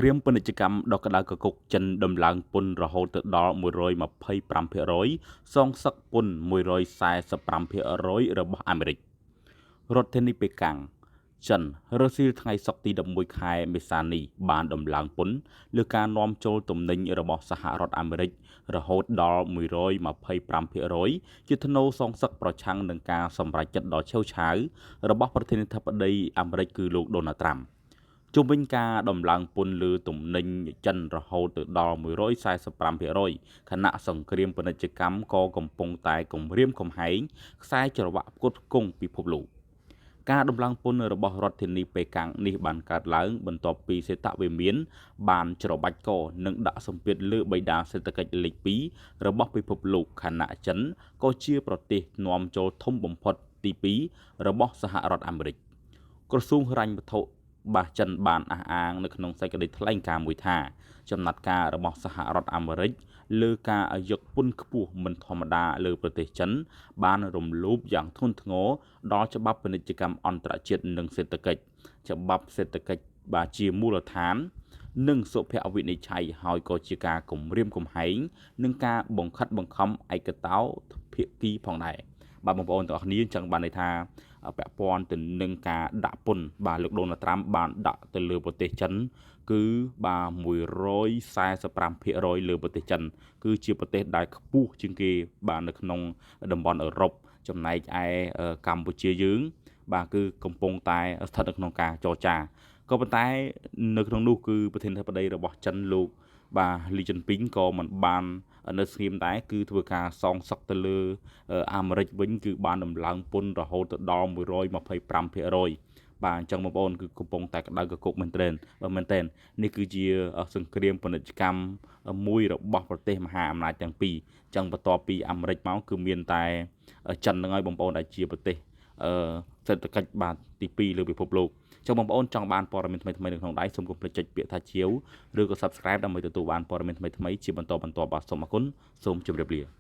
ក្រៀមពាណិជ្ជកម្មដ៏ក្តៅគគុកចិនដំឡើងពន្ធរហូតទៅដល់125%សងសឹកពន្ធ145%របស់អាមេរិករដ្ឋធានីប៉េកាំងចិនរសៀលថ្ងៃសុក្រទី11ខែមេសានេះបានដំឡើងពន្ធលើការនាំចូលទំនិញរបស់សហរដ្ឋអាមេរិករហូតដល់125%ជាថ្នូរសងសឹកប្រឆាំងនឹងការសម្រេចចិត្តដ៏ឆេវឆាវរបស់ប្រធានាធិបតីអាមេរិកគឺលោកដូណាល់ត្រាំជុំវិញការដំឡើងពន្ធលើទំនិញចិនរហូតទៅដល់145%ខណៈសង្គ្រាមពាណិជ្ជកម្មក៏កំពុងតែគំរាមកំហែងខ្សែច្រវាក់ផ្គត់ផ្គង់ពិភពលោកការដំឡើងពន្ធរបស់រដ្ឋធានីប៉េកាំងនេះបានកើតឡើងបន្ទាប់ពីសេតវិមានបានច្របាច់កនិងដាក់សម្ពាធលើបិតាសេដ្ឋកិច្ចលេខ2របស់ពិភពលោកខណៈចិនក៏ជាប្រទេសនាំចូលធំបំផុតទី2របស់សហរដ្ឋអាមេរិកក្រសួងហិរញ្ញវត្ថុបាទចិនបានអះអាងនៅក្នុងសេចក្តីថ្លែងការណ៍មួយថាចំណាត់ការរបស់សហរដ្ឋអាមេរិកលើការយកពន្ធខ្ពស់មិនធម្មតាលើប្រទេសចិនបានរំលោភយ៉ាងធ្ងន់ធ្ងរដល់ច្បាប់ពាណិជ្ជកម្មអន្តរជាតិនិងសេដ្ឋកិច្ចច្បាប់សេដ្ឋកិច្ចបាទជាមូលដ្ឋាននិងសុភវិនិច្ឆ័យហើយក៏ជាការគំរាមកំហែងនិងការបង្ខិតបង្ខំឯកតោភាគីផងដែរបាទបងប្អូនទាំងអស់គ្នាចឹងបានន័យថាពាក់ព័ន្ធទៅនឹងការដាក់ពន្ធបាទលោកដូណាល់ត្រាំបានដាក់ទៅលើប្រទេសចិនគឺបាទ145%លើប្រទេសចិនគឺជាប្រទេសដែលខ្ពស់ជាងគេបាទនៅក្នុងតំបន់អឺរ៉ុបចំណែកឯកម្ពុជាយើងបាទគឺកំពុងតែស្ថិតនៅក្នុងការចរចាក៏ប៉ុន្តែនៅក្នុងនោះគឺប្រធានាធិបតីរបស់ចិនលោកបាទលីជិនពីងក៏មិនបាននៅស្ងៀមដែរគឺធ្វើការសងសឹកទៅលើអាមេរិកវិញគឺបានដំឡើងពន្ធរហូតទៅដល់125%បាទអញ្ចឹងបងប្អូនគឺកំពុងតែក្តៅគគុកមែនទែននេះគឺជាសង្គ្រាមពាណិជ្ជកម្មមួយរបស់ប្រទេសមហាអំណាចទាំងពីរអញ្ចឹងបន្ទាប់ពីអាមេរិកមកគឺមានតែចិនហ្នឹងហើយបងប្អូនដែលជាប្រទេសសេដ្ឋកិច្ចបាទទី2លើពិភពលោកចុះបងប្អូនចង់បានព័ត៌មានថ្មីៗនៅក្នុងដៃសូមកុំភ្លេចចុចពាក្យថាជាវឬក៏ Subscribe ដើម្បីទទួលបានព័ត៌មានថ្មីៗជាបន្តបាទសូមអរគុណសូមជម្រាបលា